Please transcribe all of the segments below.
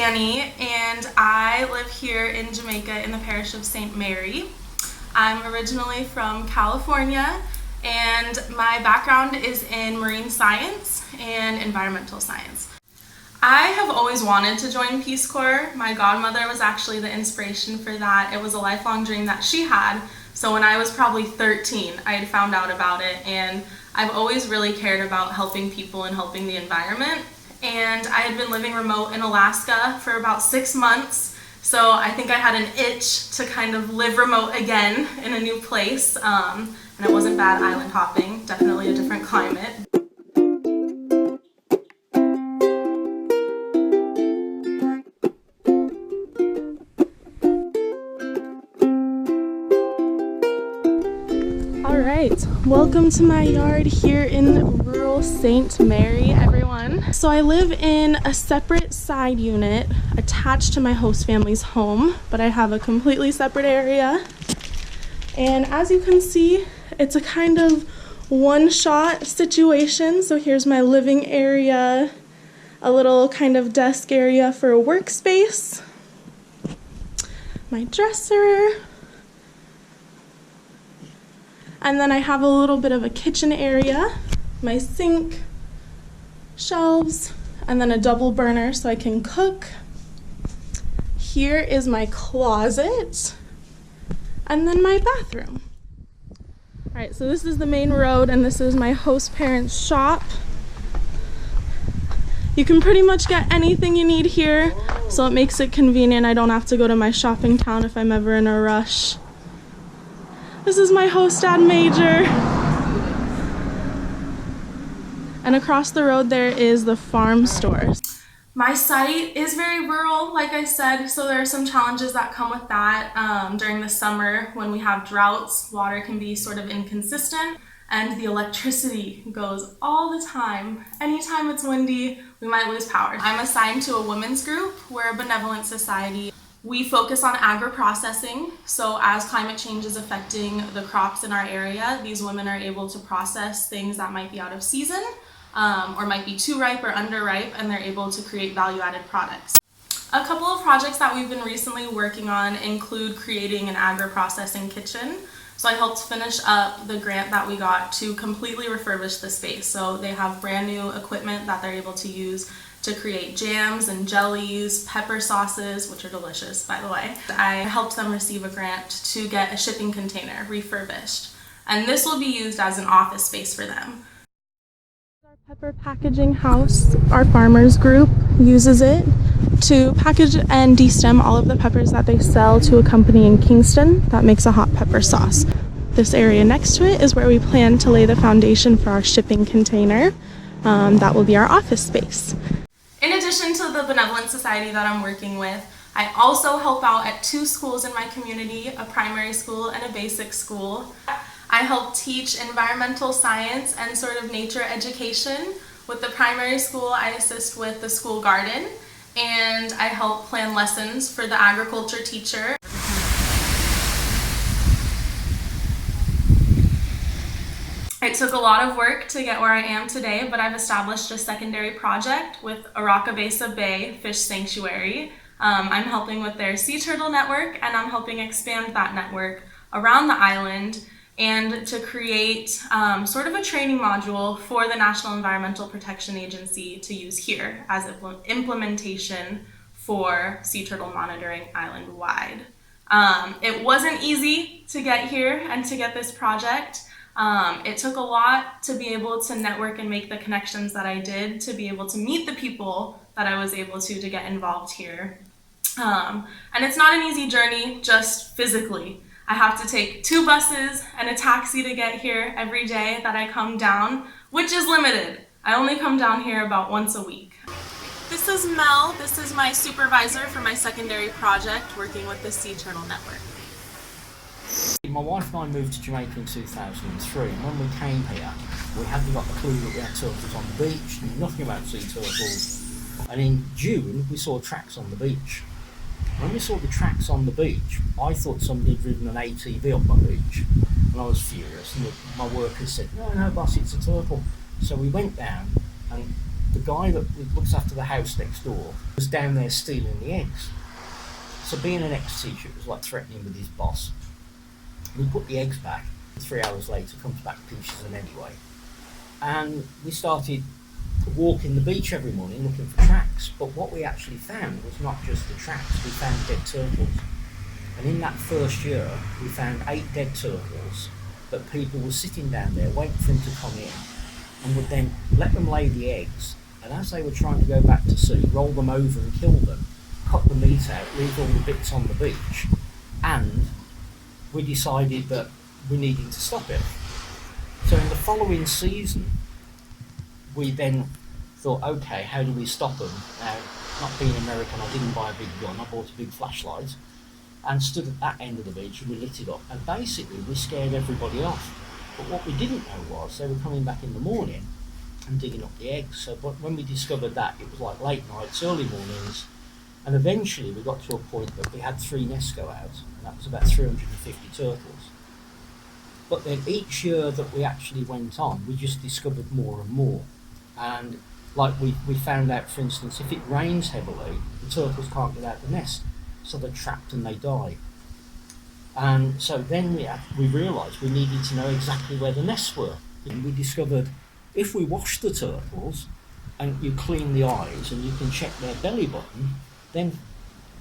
Dani, and I live here in Jamaica in the parish of St. Mary. I'm originally from California, and my background is in marine science and environmental science. I have always wanted to join Peace Corps. My godmother was actually the inspiration for that. It was a lifelong dream that she had. So when I was probably 13, I had found out about it, and I've always really cared about helping people and helping the environment. And I had been living remote in Alaska for about 6 months, so I think I had an itch to kind of live remote again in a new place. And it wasn't bad island hopping, definitely a different climate. Alright, welcome to my yard here in rural St. Mary, everyone. So I live in a separate side unit attached to my host family's home, but I have a completely separate area. And as you can see, it's a kind of one-shot situation. So here's my living area, a little kind of desk area for a workspace, my dresser, and then I have a little bit of a kitchen area, my sink, shelves, and then a double burner so I can cook. Here is my closet, and then my bathroom. All right, so this is the main road, and this is my host parents' shop. You can pretty much get anything you need here, so it makes it convenient. I don't have to go to my shopping town if I'm ever in a rush. This is my host dad major. And across the road there is the farm store. My site is very rural, like I said, so there are some challenges that come with that. During the summer, when we have droughts, water can be sort of inconsistent, and the electricity goes all the time. Anytime it's windy, we might lose power. I'm assigned to a women's group. We're a benevolent society. We focus on agri-processing, so as climate change is affecting the crops in our area, these women are able to process things that might be out of season or might be too ripe or underripe, and they're able to create value-added products. A couple of projects that we've been recently working on include creating an agri-processing kitchen. So I helped finish up the grant that we got to completely refurbish the space. So they have brand new equipment that they're able to use to create jams and jellies, pepper sauces, which are delicious, by the way. I helped them receive a grant to get a shipping container refurbished, and this will be used as an office space for them. Our pepper packaging house, our farmers group uses it to package and destem all of the peppers that they sell to a company in Kingston that makes a hot pepper sauce. This area next to it is where we plan to lay the foundation for our shipping container. That will be our office space. In addition to the benevolent society that I'm working with, I also help out at 2 schools in my community, a primary school and a basic school. I help teach environmental science and sort of nature education. With the primary school, I assist with the school garden, and I help plan lessons for the agriculture teacher. It took a lot of work to get where I am today, but I've established a secondary project with Aracabesa Bay Fish Sanctuary. I'm helping with their sea turtle network, and I'm helping expand that network around the island and to create sort of a training module for the National Environmental Protection Agency to use here as implementation for sea turtle monitoring island-wide. It wasn't easy to get here and to get this project. It took a lot to be able to network and make the connections that I did, to be able to meet the people that I was able to get involved here. And it's not an easy journey just physically. I have to take 2 buses and a taxi to get here every day that I come down, which is limited. I only come down here about once a week. This is Mel. This is my supervisor for my secondary project working with the Sea Turtle Network. My wife and I moved to Jamaica in 2003, and when we came here, we hadn't got the clue that we had turtles on the beach, knew nothing about sea turtles. And in June, we saw tracks on the beach. When we saw the tracks on the beach, I thought somebody had ridden an ATV up my beach, and I was furious. And my workers said, "No, boss, it's a turtle." So we went down, and the guy that looks after the house next door was down there stealing the eggs. So being an ex-teacher, it was like threatening with his boss. We put the eggs back. 3 hours later, comes back, pinches them anyway. And we started walking the beach every morning looking for tracks. But what we actually found was not just the tracks, we found dead turtles. And in that first year, we found 8 dead turtles that people were sitting down there waiting for them to come in, and would then let them lay the eggs, and as they were trying to go back to sea, roll them over and kill them, cut the meat out, leave all the bits on the beach, and we decided that we needed to stop it. So in the following season, we then thought, okay, how do we stop them? Now, not being American, I didn't buy a big gun, I bought a big flashlight, and stood at that end of the beach and we lit it up, and basically we scared everybody off. But what we didn't know was they were coming back in the morning and digging up the eggs. So when we discovered that, it was like late nights, early mornings, and eventually we got to a point that we had 3 nests go out, and that was about 350 turtles. But then each year that we actually went on, we just discovered more and more. And like we found out, for instance, if it rains heavily, the turtles can't get out the nest, so they're trapped and they die. And so then we realised we needed to know exactly where the nests were. And we discovered if we wash the turtles and you clean the eyes and you can check their belly button, then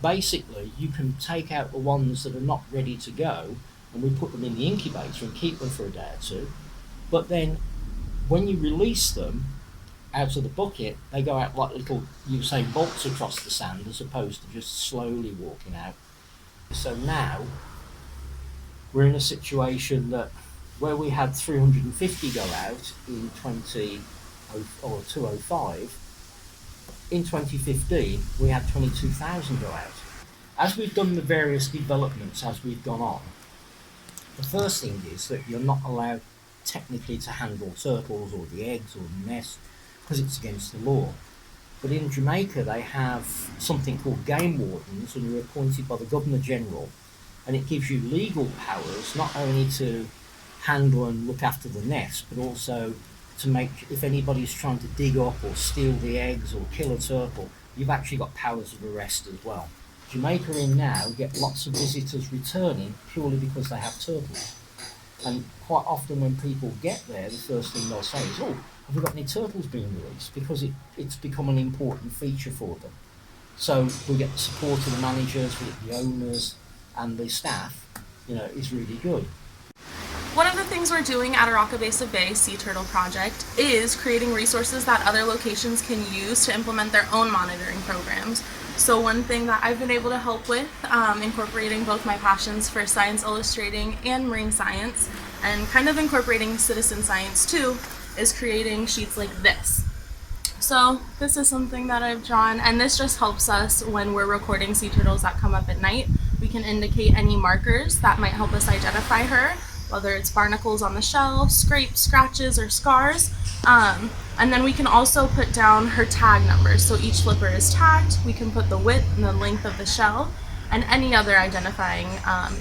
basically you can take out the ones that are not ready to go, and we put them in the incubator and keep them for a day or two. But then when you release them out of the bucket, they go out like little Usain Bolts across the sand, as opposed to just slowly walking out. So now we're in a situation that where we had 350 go out in 2005, in 2015 we had 22,000 go out. As we've done the various developments as we've gone on, the first thing is that you're not allowed technically to handle turtles or the eggs or the nest because it's against the law. But in Jamaica they have something called game wardens, and you're appointed by the Governor General, and it gives you legal powers not only to handle and look after the nest, but also to make, if anybody's trying to dig up or steal the eggs or kill a turtle, you've actually got powers of arrest as well. Jamaica in now get lots of visitors returning purely because they have turtles. And quite often when people get there, the first thing they'll say is, oh, have we got any turtles being released? Because it's become an important feature for them. So we get the support of the managers, we get the owners, and the staff, is really good. One of the things we're doing at Araka Besa Bay Sea Turtle Project is creating resources that other locations can use to implement their own monitoring programs. So one thing that I've been able to help with, incorporating both my passions for science illustrating and marine science, and kind of incorporating citizen science too, is creating sheets like this. So this is something that I've drawn, and this just helps us when we're recording sea turtles that come up at night. We can indicate any markers that might help us identify her, whether it's barnacles on the shell, scrapes, scratches, or scars. And then we can also put down her tag numbers. So each flipper is tagged. We can put the width and the length of the shell and any other identifying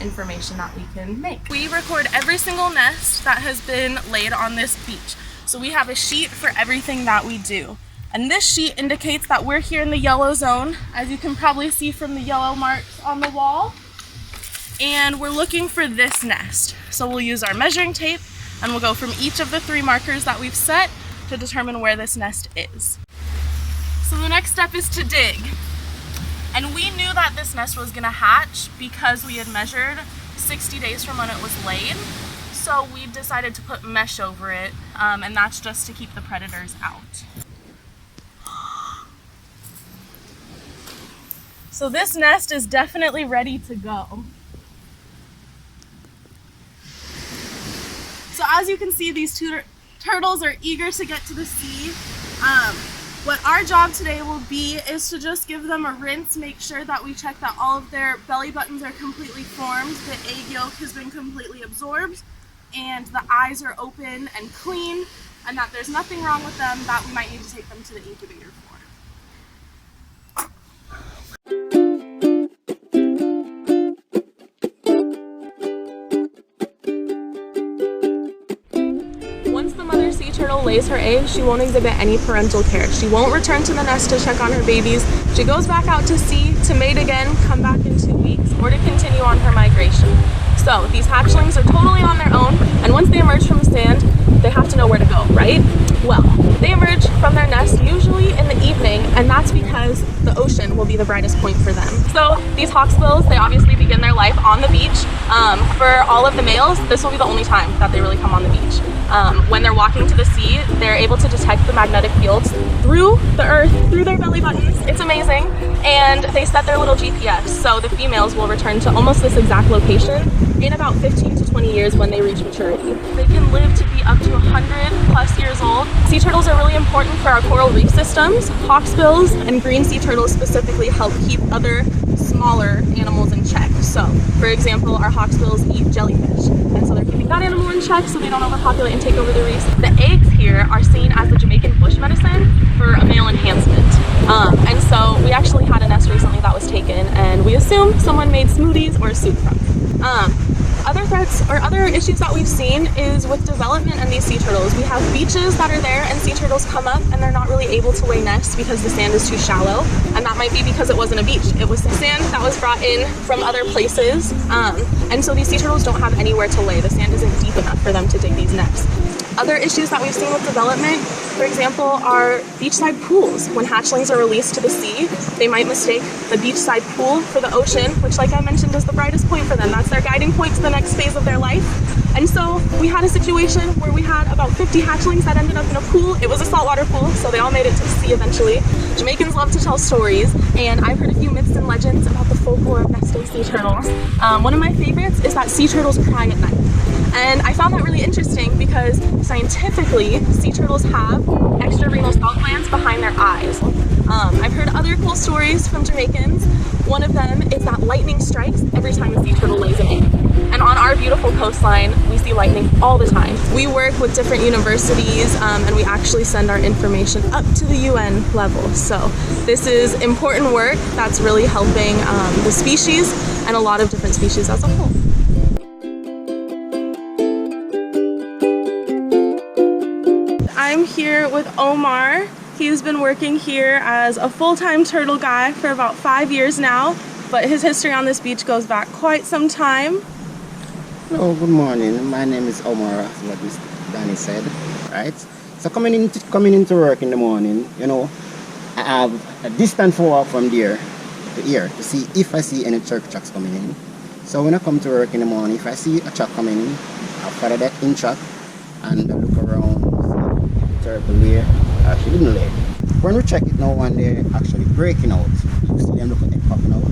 information that we can make. We record every single nest that has been laid on this beach. So we have a sheet for everything that we do. And this sheet indicates that we're here in the yellow zone, as you can probably see from the yellow marks on the wall. And we're looking for this nest. So we'll use our measuring tape and we'll go from each of the 3 markers that we've set to determine where this nest is. So the next step is to dig. And we knew that this nest was gonna hatch because we had measured 60 days from when it was laid. So we decided to put mesh over it, and that's just to keep the predators out. So this nest is definitely ready to go. So as you can see, these 2 turtles are eager to get to the sea. What our job today will be is to just give them a rinse, make sure that we check that all of their belly buttons are completely formed, the egg yolk has been completely absorbed, and the eyes are open and clean, and that there's nothing wrong with them that we might need to take them to the incubator for. Once the mother sea turtle lays her eggs, she won't exhibit any parental care. She won't return to the nest to check on her babies. She goes back out to sea to mate again, come back in 2 weeks, or to continue on her migration. So these hatchlings are totally on their own, and once they emerge from the sand, they have to know where to go, right? Well, they emerge from their nest usually in the evening, and that's because the ocean will be the brightest point for them. So these hawksbills, they obviously begin their life on the beach. For all of the males, this will be the only time that they really come on the beach. When they're walking to the sea, they're able to detect the magnetic fields through the earth, through their belly buttons. It's amazing. And they set their little GPS, so the females will return to almost this exact location in about 15 to 20 years when they reach maturity. They can live to be up to 100 plus years old. Sea turtles are really important for our coral reef systems. Hawksbills and green sea turtles specifically help keep other smaller animals in check. So, for example, our hawksbills eat jellyfish, and so they're keeping that animal in check so they don't overpopulate and take over the reefs. The eggs here are seen as the Jamaican bush medicine for a male enhancement. And so we actually had a nest recently that was taken, and we assume someone made smoothies or soup from it. Other threats or other issues that we've seen is with development and these sea turtles. We have beaches that are there and sea turtles come up and they're not really able to lay nests because the sand is too shallow, and that might be because it wasn't a beach. It was the sand that was brought in from other places, and so these sea turtles don't have anywhere to lay. The sand isn't deep enough for them to dig these nests. Other issues that we've seen with development, for example, are beachside pools. When hatchlings are released to the sea, they might mistake the beachside pool for the ocean, which, like I mentioned, is the brightest point for them. That's their guiding point to the next phase of their life. And so we had a situation where we had about 50 hatchlings that ended up in a pool. It was a saltwater pool, so they all made it to the sea eventually. Jamaicans love to tell stories, and I've heard a few myths and legends about the folklore of nesting sea turtles. One of my favorites is that sea turtles cry at night. And I found that really interesting because scientifically, sea turtles have extrarenal salt glands behind their eyes. I've heard other cool stories from Jamaicans. One of them is that lightning strikes every time a sea turtle lays an egg. And on our beautiful coastline, we see lightning all the time. We work with different universities, and we actually send our information up to the UN level. So this is important work that's really helping the species and a lot of different species as a whole. I'm here with Omar. He's been working here as a full-time turtle guy for about 5 years now, but his history on this beach goes back quite some time. Hello, good morning. My name is Omar, as what Mr. Dani said, right? So coming into work in the morning, you know, I have a distant walk from there to here to see if I see any turkey tracks coming in. So when I come to work in the morning, if I see a truck coming in, I'll follow that in truck and look around, see the turtle lay. She didn't lay. When we check it now, when they're actually breaking out, you see them looking at popping out.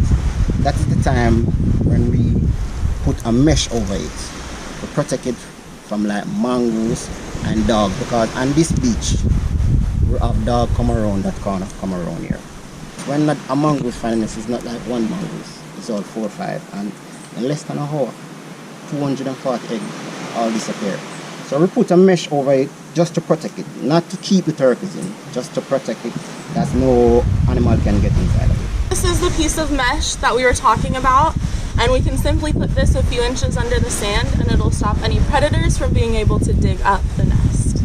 That is the time when we put a mesh over it to protect it from like mongoose and dog, because on this beach we have dog come around that corner, come around here. When not a mongoose finds us, it's not like one mongoose, it's all 4 or 5, and in less than a hour 240 eggs all disappear. So we put a mesh over it just to protect it, not to keep the turkeys in, just to protect it that no animal can get inside of it. This is the piece of mesh that we were talking about, and we can simply put this a few inches under the sand and it'll stop any predators from being able to dig up the nest.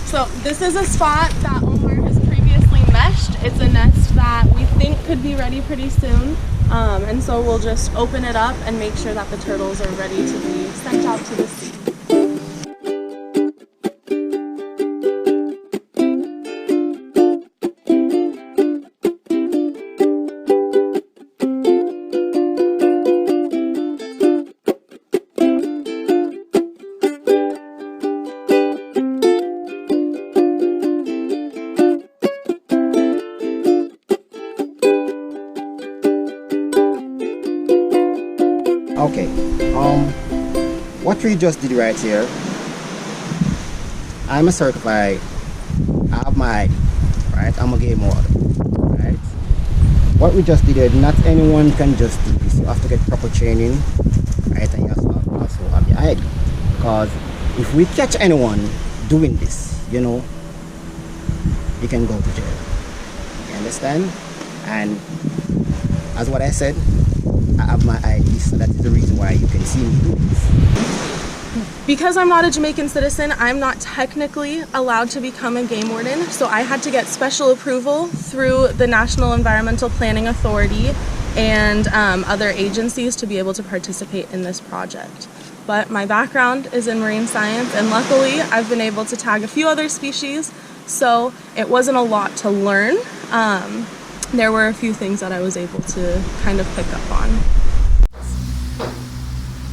So this is a spot that Omar has previously meshed. It's a nest that we think could be ready pretty soon, and so we'll just open it up and make sure that the turtles are ready to be sent out to the sea. Okay, what we just did right here, I'm a certified, I have my ID, right? I'm a game warden, right? What we just did, not anyone can just do this. You have to get proper training, right? And you have to also have your ID, because if we catch anyone doing this, you know, you can go to jail. You understand? And as what I said, I have my ID, so that is the reason why you can see me do this. Because I'm not a Jamaican citizen, I'm not technically allowed to become a game warden, so I had to get special approval through the National Environmental Planning Authority and other agencies to be able to participate in this project. But my background is in marine science, and luckily I've been able to tag a few other species, so it wasn't a lot to learn. There were a few things that I was able to kind of pick up on.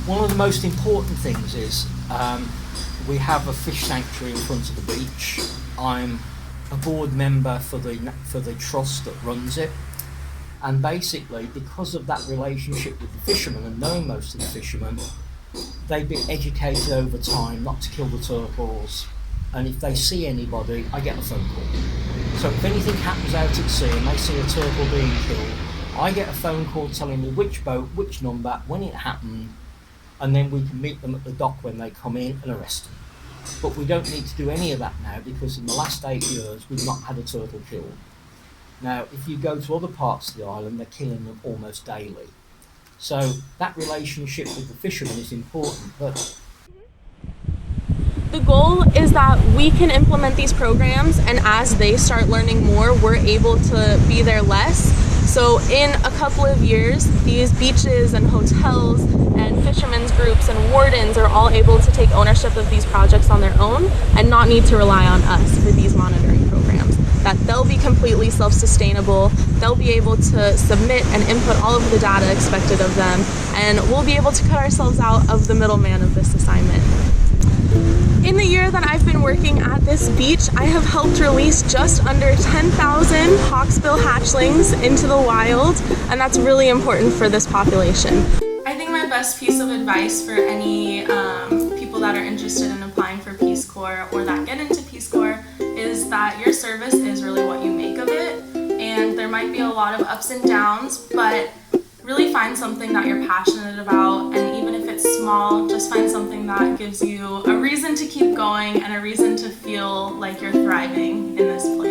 One of the most important things is we have a fish sanctuary in front of the beach. I'm a board member for the trust that runs it, and basically because of that relationship with the fishermen and knowing most of the fishermen, they've been educated over time not to kill the turtles, and if they see anybody, I get a phone call. So if anything happens out at sea and they see a turtle being killed, I get a phone call telling me which boat, which number, when it happened, and then we can meet them at the dock when they come in and arrest them. But we don't need to do any of that now because in the last 8 years we've not had a turtle killed. Now if you go to other parts of the island, they're killing them almost daily. So that relationship with the fishermen is important. But the goal is that we can implement these programs, and as they start learning more, we're able to be there less. So in a couple of years, these beaches and hotels and fishermen's groups and wardens are all able to take ownership of these projects on their own and not need to rely on us for these monitoring programs. That they'll be completely self-sustainable, they'll be able to submit and input all of the data expected of them, and we'll be able to cut ourselves out of the middleman of this assignment. In the year that I've been working at this beach, I have helped release just under 10,000 hawksbill hatchlings into the wild, and that's really important for this population. I think my best piece of advice for any people that are interested in applying for Peace Corps or that get into Peace Corps is that your service is really what you make of it, and there might be a lot of ups and downs, but really find something that you're passionate about, and even if it's small, just find something that gives you a reason to keep going and a reason to feel like you're thriving in this place.